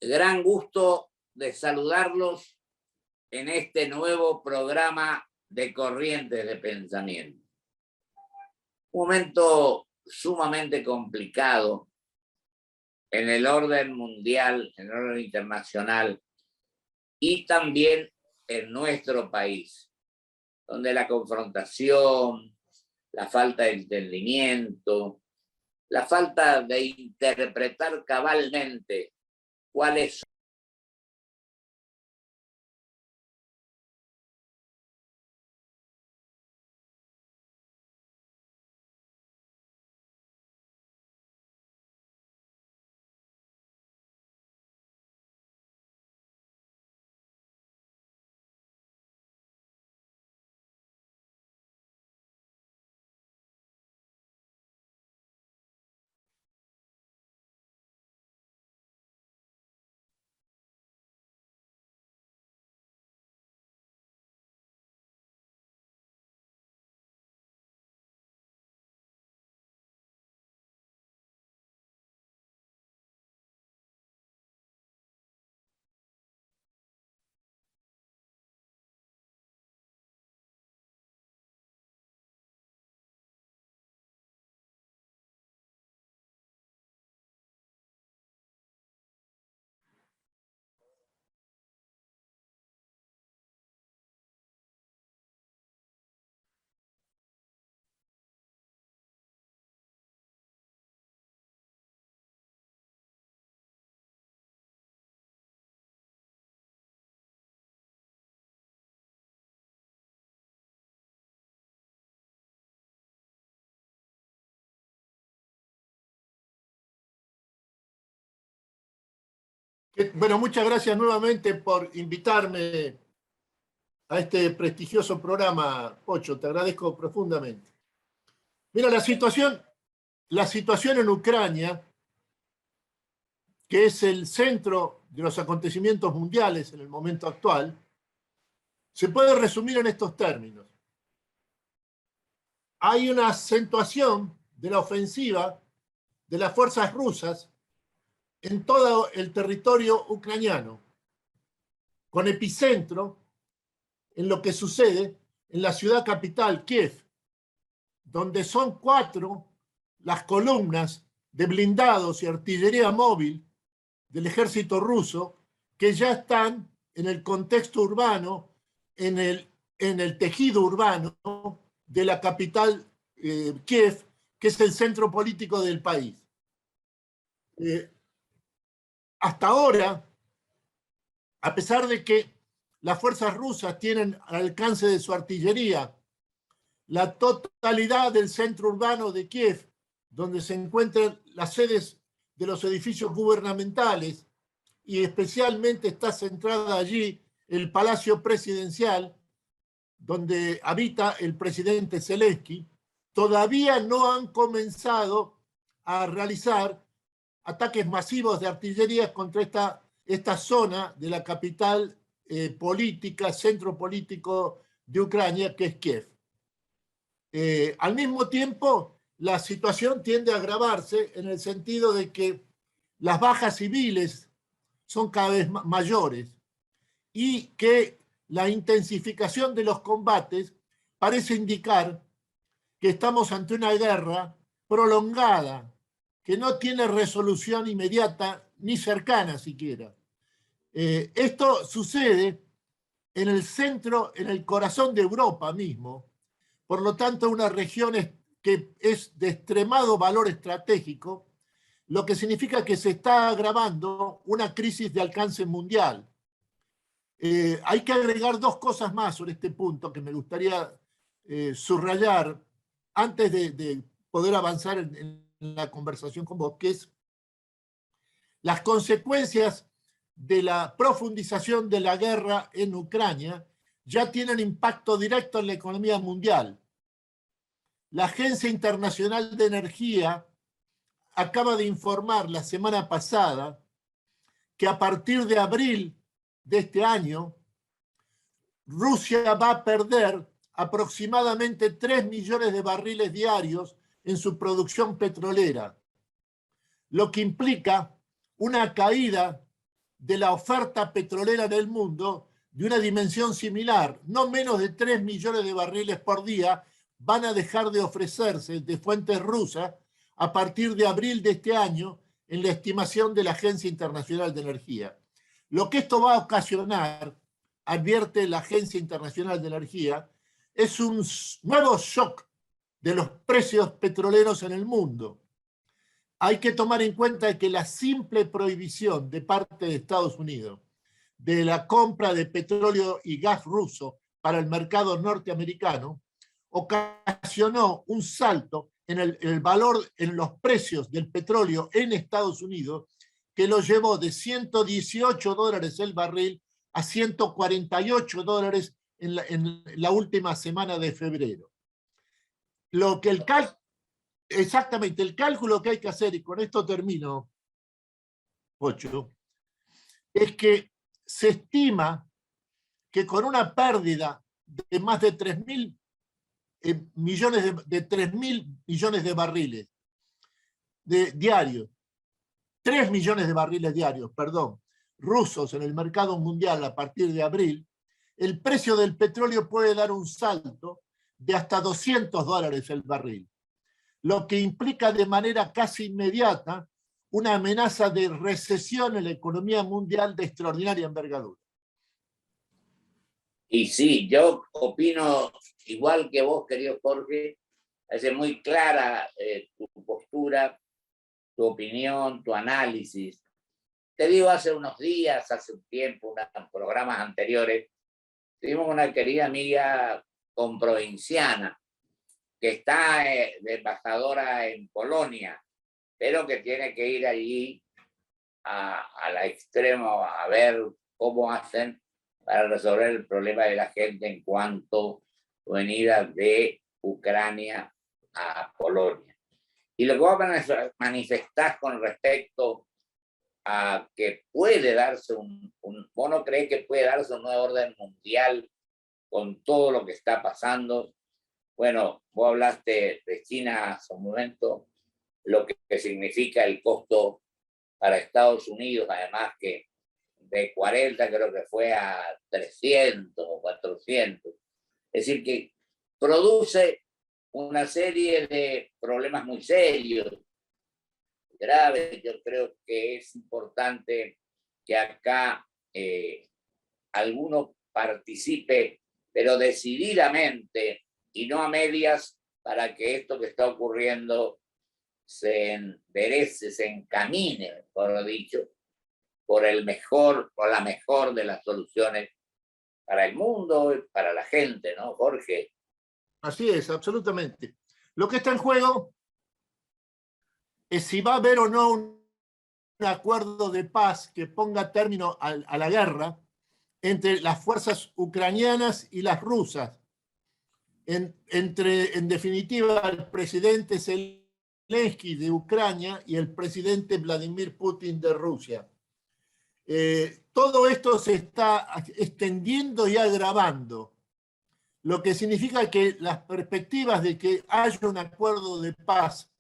Gran gusto de saludarlos en este nuevo programa de Corrientes de Pensamiento. Un momento sumamente complicado en el orden mundial, en el orden internacional y también en nuestro país, donde la confrontación, la falta de entendimiento, la falta de interpretar cabalmente cuáles son Bueno, muchas gracias nuevamente por invitarme a este prestigioso programa, Pocho. Te agradezco profundamente. Mira, la situación en Ucrania, que es el centro de los acontecimientos mundiales en el momento actual, se puede resumir en estos términos. Hay una acentuación de la ofensiva de las fuerzas rusas en todo el territorio ucraniano, con epicentro en lo que sucede en la ciudad capital, Kiev, donde son 4 las columnas de blindados y artillería móvil del ejército ruso que ya están en el contexto urbano, en el tejido urbano de la capital Kiev, que es el centro político del país. Hasta ahora, a pesar de que las fuerzas rusas tienen al alcance de su artillería la totalidad del centro urbano de Kiev, donde se encuentran las sedes de los edificios gubernamentales, y especialmente está centrada allí el Palacio Presidencial, donde habita el presidente Zelensky, todavía no han comenzado a realizar ataques masivos de artillería contra esta zona de la capital política, centro político de Ucrania, que es Kiev. Al mismo tiempo, la situación tiende a agravarse en el sentido de que las bajas civiles son cada vez mayores y que la intensificación de los combates parece indicar que estamos ante una guerra prolongada, que no tiene resolución inmediata ni cercana siquiera. Esto sucede en el centro, en el corazón de Europa mismo, por lo tanto una región que es de extremado valor estratégico, lo que significa que se está agravando una crisis de alcance mundial. Hay que agregar 2 cosas más sobre este punto que me gustaría subrayar antes de poder avanzar en la conversación con vos, que es las consecuencias de la profundización de la guerra en Ucrania ya tienen impacto directo en la economía mundial. La Agencia Internacional de Energía acaba de informar la semana pasada que a partir de abril de este año, Rusia va a perder aproximadamente 3 millones de barriles diarios en su producción petrolera, lo que implica una caída de la oferta petrolera del mundo de una dimensión similar. No menos de 3 millones de barriles por día van a dejar de ofrecerse de fuentes rusas a partir de abril de este año, en la estimación de la Agencia Internacional de Energía. Lo que esto va a ocasionar, advierte la Agencia Internacional de Energía, es un nuevo shock de los precios petroleros en el mundo. Hay que tomar en cuenta que la simple prohibición de parte de Estados Unidos de la compra de petróleo y gas ruso para el mercado norteamericano ocasionó un salto en el valor, en los precios del petróleo en Estados Unidos, que lo llevó de $118 el barril a $148 en la última semana de febrero. Lo que exactamente el cálculo que hay que hacer, y con esto termino, Pocho, es que se estima que con una pérdida de más de 3.000 millones de 3.000 millones de barriles diarios, 3 millones de barriles diarios, perdón, rusos en el mercado mundial a partir de abril, el precio del petróleo puede dar un salto de hasta $200 el barril, lo que implica de manera casi inmediata una amenaza de recesión en la economía mundial de extraordinaria envergadura. Y sí, yo opino igual que vos, querido Jorge, es muy clara tu postura, tu opinión, tu análisis. Te digo, hace unos días, hace un tiempo, en programas anteriores, tuvimos una querida amiga comprovinciana que está de embajadora en Polonia, pero que tiene que ir allí a la extremo a ver cómo hacen para resolver el problema de la gente en cuanto a venida de Ucrania a Polonia. Y lo que voy a manifestar con respecto a que puede darse ¿vos no crees que puede darse un nuevo orden mundial con todo lo que está pasando? Bueno, vos hablaste de China hace un momento, lo que significa el costo para Estados Unidos, además que de 40 creo que fue a 300 o 400. Es decir, que produce una serie de problemas muy serios, graves. Yo creo que es importante que acá alguno participe, pero decididamente y no a medias, para que esto que está ocurriendo se enderece, se encamine, mejor dicho, por la mejor de las soluciones para el mundo y para la gente, ¿no, Jorge? Así es, absolutamente. Lo que está en juego es si va a haber o no un acuerdo de paz que ponga término a la guerra entre las fuerzas ucranianas y las rusas. En definitiva, el presidente Zelensky de Ucrania y el presidente Vladimir Putin de Rusia. Todo esto se está extendiendo y agravando, lo que significa que las perspectivas de que haya un acuerdo de paz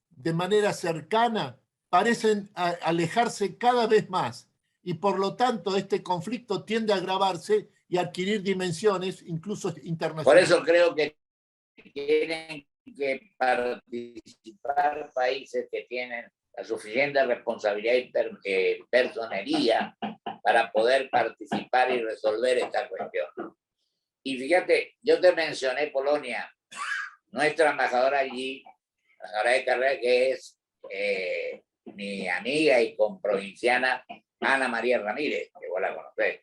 de manera cercana parecen alejarse cada vez más, y por lo tanto este conflicto tiende a agravarse y a adquirir dimensiones incluso internacionales. Por eso creo que tienen que participar países que tienen la suficiente responsabilidad y personería para poder participar y resolver esta cuestión. Y fíjate, yo te mencioné Polonia, nuestra embajadora allí, la embajadora de carrera, que es mi amiga y comprovinciana Ana María Ramírez, que vos la conocés.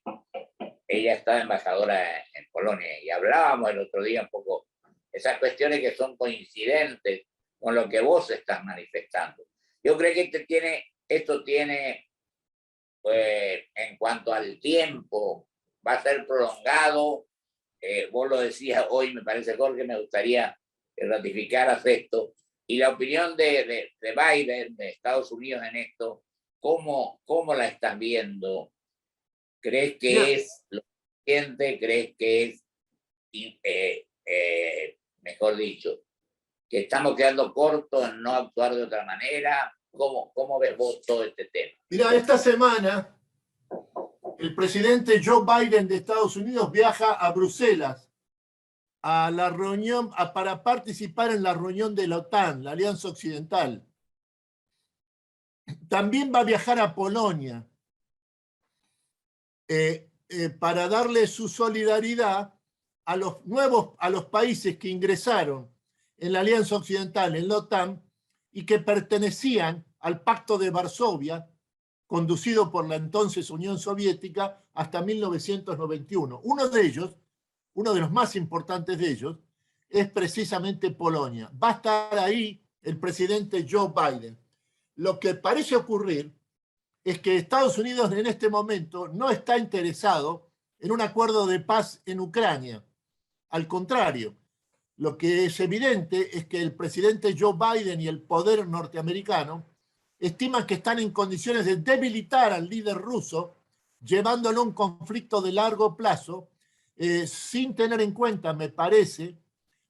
Ella está embajadora en Polonia y hablábamos el otro día un poco esas cuestiones que son coincidentes con lo que vos estás manifestando. Yo creo que esto tiene, pues, en cuanto al tiempo, va a ser prolongado. Vos lo decías hoy, me parece, Jorge, me gustaría que ratificaras esto. Y la opinión de Biden, de Estados Unidos en esto, ¿cómo la estás viendo? ¿Crees que es lo suficiente? ¿Crees que es, mejor dicho, que estamos quedando cortos en no actuar de otra manera? ¿Cómo ves vos todo este tema? Mira, esta semana el presidente Joe Biden de Estados Unidos viaja a Bruselas a la reunión, para participar en la reunión de la OTAN, la Alianza Occidental. También va a viajar a Polonia para darle su solidaridad a los países que ingresaron en la Alianza Occidental, en la OTAN, y que pertenecían al Pacto de Varsovia, conducido por la entonces Unión Soviética hasta 1991. Uno de los más importantes de ellos, es precisamente Polonia. Va a estar ahí el presidente Joe Biden. Lo que parece ocurrir es que Estados Unidos en este momento no está interesado en un acuerdo de paz en Ucrania. Al contrario, lo que es evidente es que el presidente Joe Biden y el poder norteamericano estiman que están en condiciones de debilitar al líder ruso, llevándolo a un conflicto de largo plazo, sin tener en cuenta, me parece,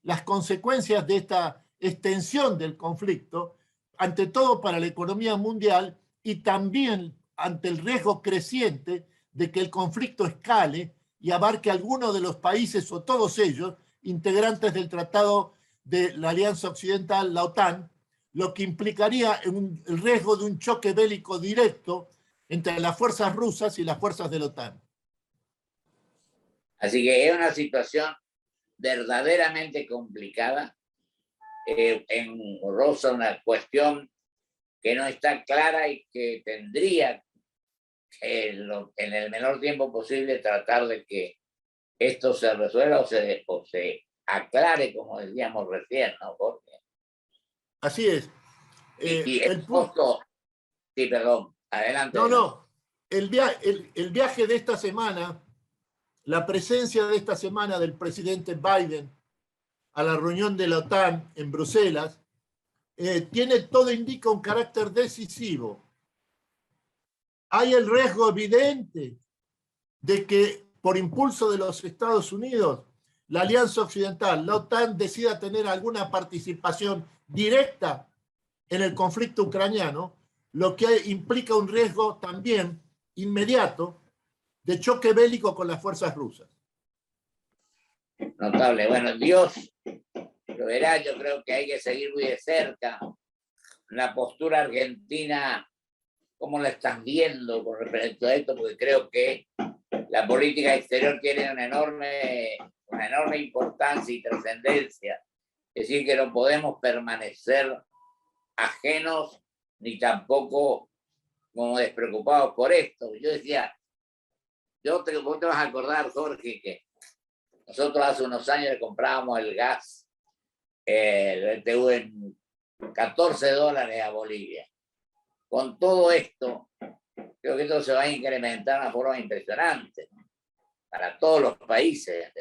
las consecuencias de esta extensión del conflicto, ante todo para la economía mundial y también ante el riesgo creciente de que el conflicto escale y abarque algunos de los países o todos ellos integrantes del Tratado de la Alianza Occidental, la OTAN, lo que implicaría el riesgo de un choque bélico directo entre las fuerzas rusas y las fuerzas de la OTAN. Así que es una situación verdaderamente complicada, en rosa una cuestión que no está clara y que tendría que en el menor tiempo posible tratar de que esto se resuelva o se aclare, como decíamos recién, ¿no? Porque, así es. y el costo, sí, perdón, adelante. No. El viaje de esta semana, la presencia de esta semana del presidente Biden a la reunión de la OTAN en Bruselas, todo indica un carácter decisivo. Hay el riesgo evidente de que, por impulso de los Estados Unidos, la Alianza Occidental, la OTAN, decida tener alguna participación directa en el conflicto ucraniano, lo que implica un riesgo también inmediato de choque bélico con las fuerzas rusas. Notable. Bueno, Dios lo verá. Yo creo que hay que seguir muy de cerca la postura argentina. ¿Cómo la estás viendo con respecto a esto? Porque creo que la política exterior tiene una enorme importancia y trascendencia. Es decir, que no podemos permanecer ajenos ni tampoco como despreocupados por esto. Yo decía, vos te vas a acordar, Jorge, que nosotros hace unos años le comprábamos el gas, el BTU en $14 a Bolivia. Con todo esto, creo que esto se va a incrementar de una forma impresionante para todos los países.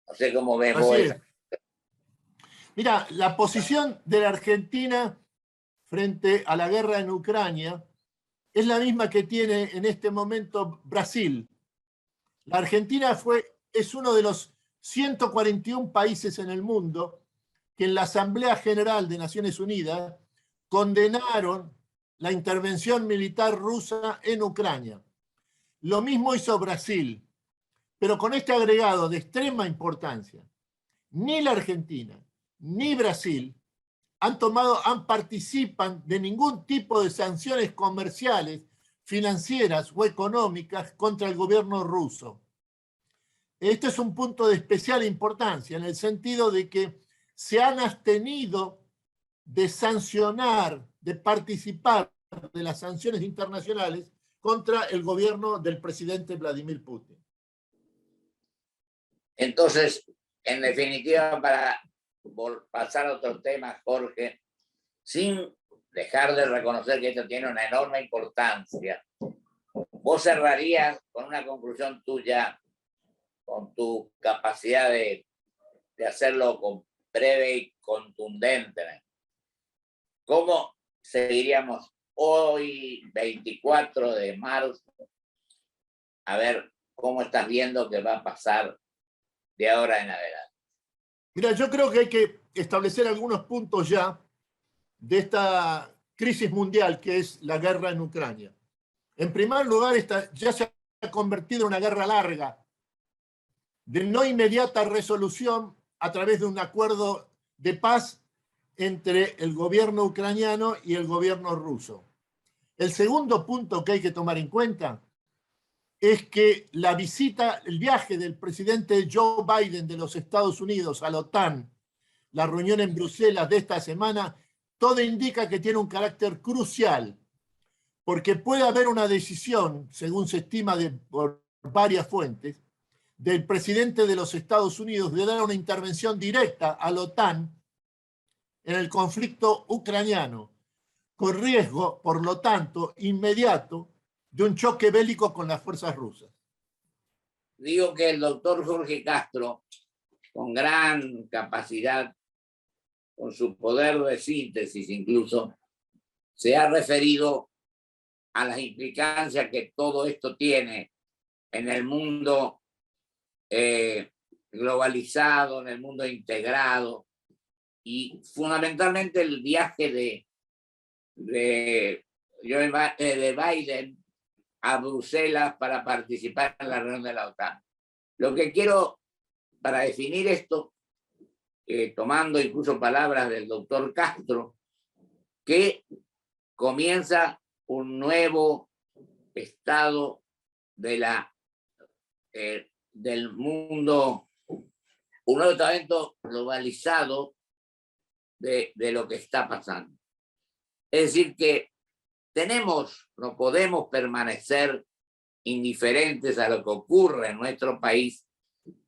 No sé cómo vemos eso. Mira, la posición de la Argentina frente a la guerra en Ucrania es la misma que tiene en este momento Brasil. La Argentina es uno de los 141 países en el mundo que en la Asamblea General de Naciones Unidas condenaron la intervención militar rusa en Ucrania. Lo mismo hizo Brasil, pero con este agregado de extrema importancia. Ni la Argentina ni Brasil participan de ningún tipo de sanciones comerciales, financieras o económicas contra el gobierno ruso. Este es un punto de especial importancia en el sentido de que se han abstenido de sancionar, de participar de las sanciones internacionales contra el gobierno del presidente Vladimir Putin. Entonces, en definitiva, para pasar a otro tema, Jorge, sin dejar de reconocer que esto tiene una enorme importancia, vos cerrarías con una conclusión tuya, con tu capacidad de hacerlo con breve y contundente. ¿Cómo seguiríamos hoy, 24 de marzo? A ver, ¿cómo estás viendo que va a pasar de ahora en adelante? Mira, yo creo que hay que establecer algunos puntos ya de esta crisis mundial que es la guerra en Ucrania. En primer lugar, esta ya se ha convertido en una guerra larga, de no inmediata resolución a través de un acuerdo de paz entre el gobierno ucraniano y el gobierno ruso. El segundo punto que hay que tomar en cuenta es que la visita, el viaje del presidente Joe Biden de los Estados Unidos a la OTAN, la reunión en Bruselas de esta semana, todo indica que tiene un carácter crucial, porque puede haber una decisión, según se estima por varias fuentes, del presidente de los Estados Unidos de dar una intervención directa a la OTAN en el conflicto ucraniano, con riesgo, por lo tanto, inmediato de un choque bélico con las fuerzas rusas. Digo que el doctor Jorge Castro, con gran capacidad, con su poder de síntesis incluso, se ha referido a las implicancias que todo esto tiene en el mundo globalizado, en el mundo integrado, y fundamentalmente el viaje de Biden a Bruselas para participar en la reunión de la OTAN. Lo que quiero, para definir esto, tomando incluso palabras del doctor Castro, que comienza un nuevo estado de del mundo, un nuevo evento globalizado de lo que está pasando. Es decir, que no podemos permanecer indiferentes a lo que ocurre en nuestro país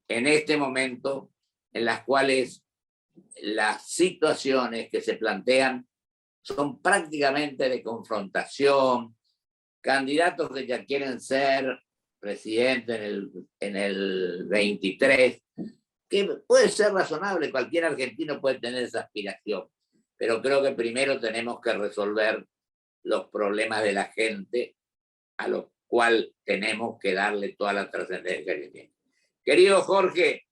en este momento, en las cuales las situaciones que se plantean son prácticamente de confrontación, candidatos que ya quieren ser presidente en el 23, que puede ser razonable, cualquier argentino puede tener esa aspiración, pero creo que primero tenemos que resolver los problemas de la gente, a lo cual tenemos que darle toda la trascendencia que tiene. Querido Jorge,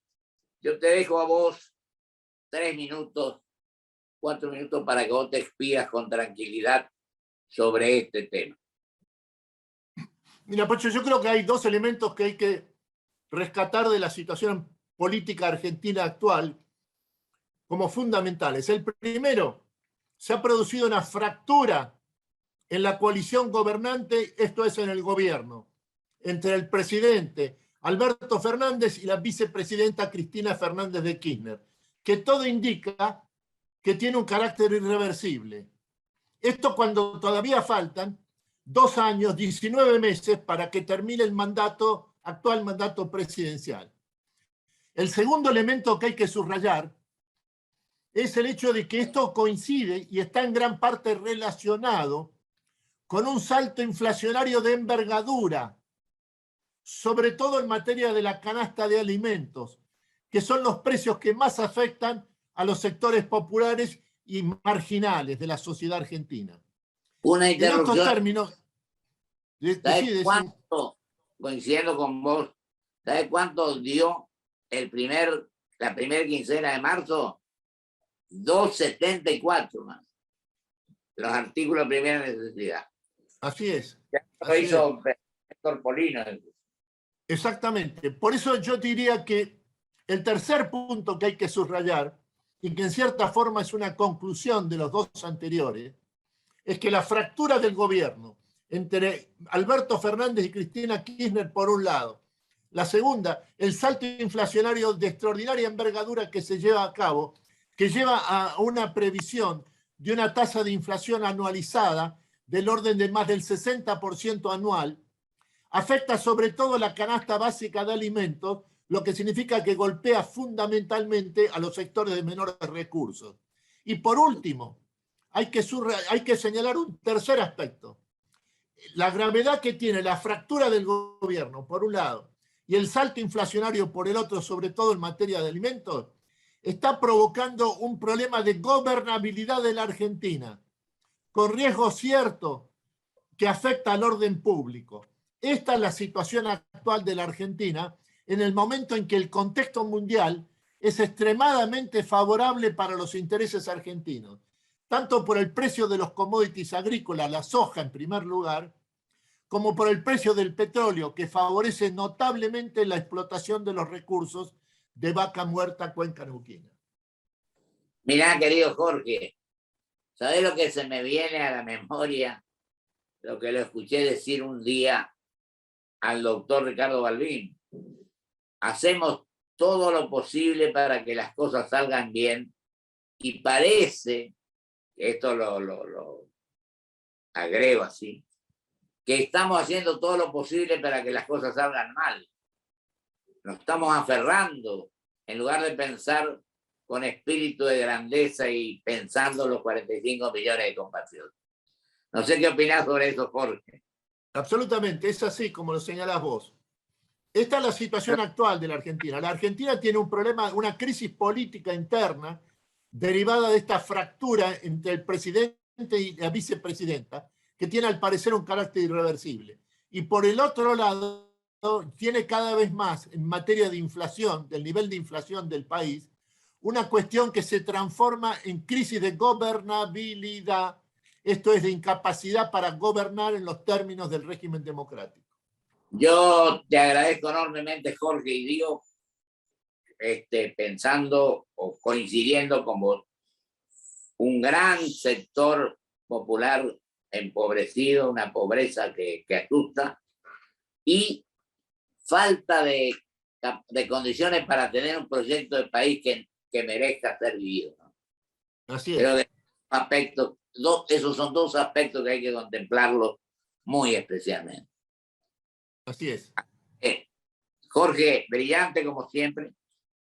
yo te dejo a vos 3 minutos, 4 minutos para que vos te expidas con tranquilidad sobre este tema. Mira, Pocho, yo creo que hay dos elementos que hay que rescatar de la situación política argentina actual como fundamentales. El primero, se ha producido una fractura en la coalición gobernante, esto es en el gobierno, entre el presidente Alberto Fernández y la vicepresidenta Cristina Fernández de Kirchner, que todo indica que tiene un carácter irreversible. Esto cuando todavía faltan 2 años, 19 meses para que termine el actual mandato presidencial. El segundo elemento que hay que subrayar es el hecho de que esto coincide y está en gran parte relacionado con un salto inflacionario de envergadura, sobre todo en materia de la canasta de alimentos, que son los precios que más afectan a los sectores populares y marginales de la sociedad argentina. Una interrupción. En estos términos, ¿Sabes cuánto, coincidiendo con vos, ¿sabes cuánto dio la primera quincena de marzo? 2,74 más. Los artículos de primera necesidad. Así es. Ya lo hizo Héctor Polino. Exactamente. Por eso yo diría que el tercer punto que hay que subrayar, y que en cierta forma es una conclusión de los dos anteriores, es que la fractura del gobierno entre Alberto Fernández y Cristina Kirchner por un lado, la segunda, el salto inflacionario de extraordinaria envergadura que se lleva a cabo, que lleva a una previsión de una tasa de inflación anualizada del orden de más del 60% anual, afecta sobre todo la canasta básica de alimentos, lo que significa que golpea fundamentalmente a los sectores de menores recursos. Y por último, hay que señalar un tercer aspecto. La gravedad que tiene la fractura del gobierno, por un lado, y el salto inflacionario por el otro, sobre todo en materia de alimentos, está provocando un problema de gobernabilidad de la Argentina, con riesgo cierto que afecta al orden público. Esta es la situación actual de la Argentina en el momento en que el contexto mundial es extremadamente favorable para los intereses argentinos, tanto por el precio de los commodities agrícolas, la soja en primer lugar, como por el precio del petróleo, que favorece notablemente la explotación de los recursos de Vaca Muerta, Cuenca Neuquina. Mirá, querido Jorge, ¿sabés lo que se me viene a la memoria? Lo que lo escuché decir un día al doctor Ricardo Balbín. Hacemos todo lo posible para que las cosas salgan bien y parece, esto lo agrego así, que estamos haciendo todo lo posible para que las cosas salgan mal. Nos estamos aferrando en lugar de pensar con espíritu de grandeza y pensando los 45 millones de compatriotas. No sé qué opinás sobre eso, Jorge. Absolutamente, es así como lo señalás vos. Esta es la situación actual de la Argentina. La Argentina tiene un problema, una crisis política interna derivada de esta fractura entre el presidente y la vicepresidenta, que tiene al parecer un carácter irreversible. Y por el otro lado, tiene cada vez más en materia de inflación, del nivel de inflación del país, una cuestión que se transforma en crisis de gobernabilidad, esto es de incapacidad para gobernar en los términos del régimen democrático. Yo te agradezco enormemente, Jorge, y digo, pensando o coincidiendo con vos, un gran sector popular empobrecido, una pobreza que asusta, y falta de condiciones para tener un proyecto de país que merezca ser vivido, ¿no? Así es. Pero esos son dos aspectos que hay que contemplarlos muy especialmente. Así es. Jorge, brillante como siempre.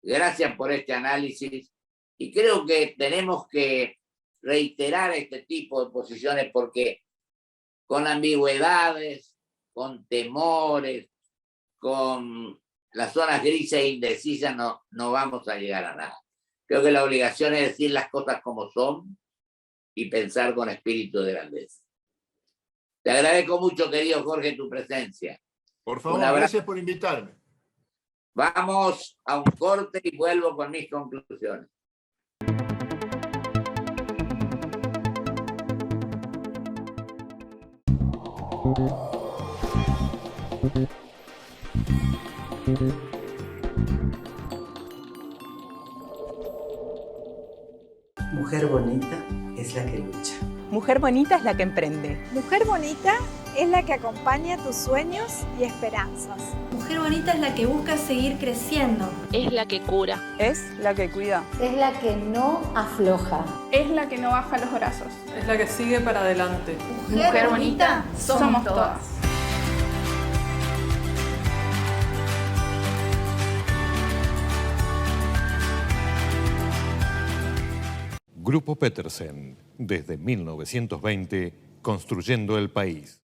Gracias por este análisis. Y creo que tenemos que reiterar este tipo de posiciones porque con ambigüedades, con temores, con las zonas grises e indecisas no vamos a llegar a nada. Creo que la obligación es decir las cosas como son y pensar con espíritu de grandeza. Te agradezco mucho, querido Jorge, tu presencia. Por favor, gracias por invitarme. Vamos a un corte y vuelvo con mis conclusiones. Mujer bonita es la que lucha. Mujer bonita es la que emprende. Mujer bonita es la que acompaña tus sueños y esperanzas. Mujer bonita es la que busca seguir creciendo. Es la que cura. Es la que cuida. Es la que no afloja. Es la que no baja los brazos. Es la que sigue para adelante. Mujer bonita somos todas. Grupo Petersen, desde 1920, construyendo el país.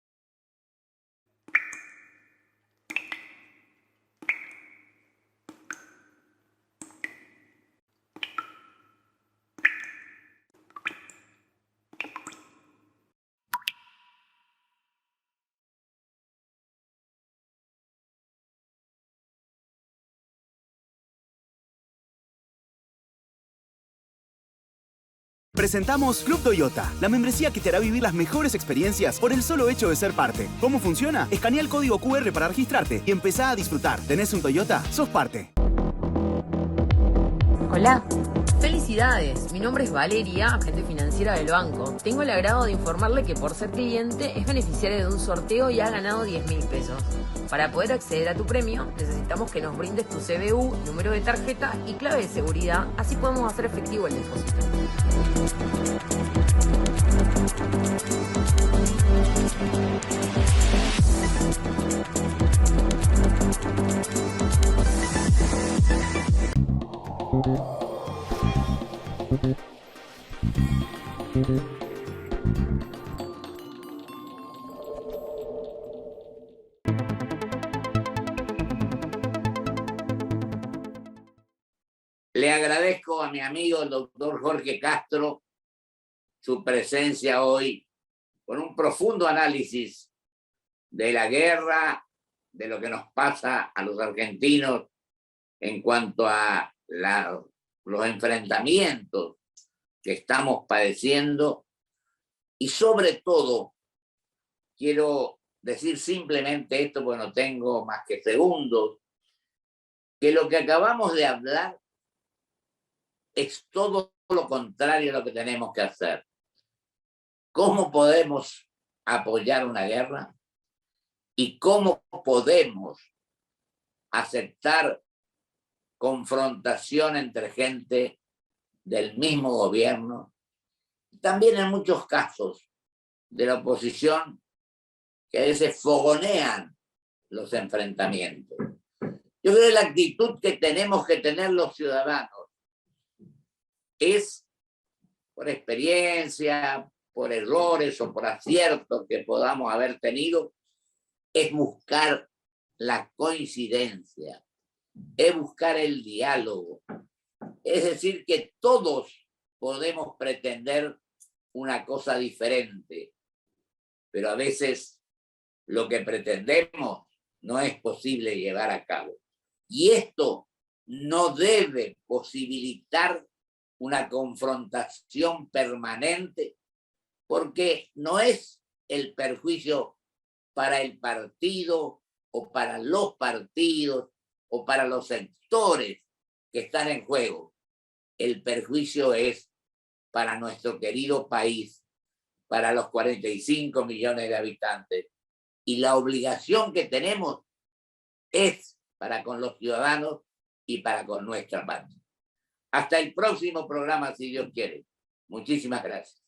Presentamos Club Toyota, la membresía que te hará vivir las mejores experiencias por el solo hecho de ser parte. ¿Cómo funciona? Escanea el código QR para registrarte y empezá a disfrutar. ¿Tenés un Toyota? ¡Sos parte! Hola. Felicidades, mi nombre es Valeria, agente financiera del banco. Tengo el agrado de informarle que por ser cliente es beneficiaria de un sorteo y ha ganado 10.000 pesos. Para poder acceder a tu premio, necesitamos que nos brindes tu CBU, número de tarjeta y clave de seguridad, así podemos hacer efectivo el depósito. Le agradezco a mi amigo el doctor Jorge Castro su presencia hoy con un profundo análisis de la guerra, de lo que nos pasa a los argentinos en cuanto a los enfrentamientos que estamos padeciendo y sobre todo quiero decir simplemente esto, porque no tengo más que segundos, que lo que acabamos de hablar es todo lo contrario a lo que tenemos que hacer. ¿Cómo podemos apoyar una guerra? ¿Y cómo podemos aceptar confrontación entre gente del mismo gobierno? También en muchos casos de la oposición, que a veces fogonean los enfrentamientos. Yo creo que la actitud que tenemos que tener los ciudadanos es, por experiencia, por errores o por aciertos que podamos haber tenido, es buscar la coincidencia, es buscar el diálogo. Es decir, que todos podemos pretender una cosa diferente, pero a veces lo que pretendemos no es posible llevar a cabo. Y esto no debe posibilitar una confrontación permanente, porque no es el perjuicio para el partido o para los partidos o para los sectores que están en juego. El perjuicio es para nuestro querido país, para los 45 millones de habitantes. Y la obligación que tenemos es para con los ciudadanos y para con nuestra patria. Hasta el próximo programa, si Dios quiere. Muchísimas gracias.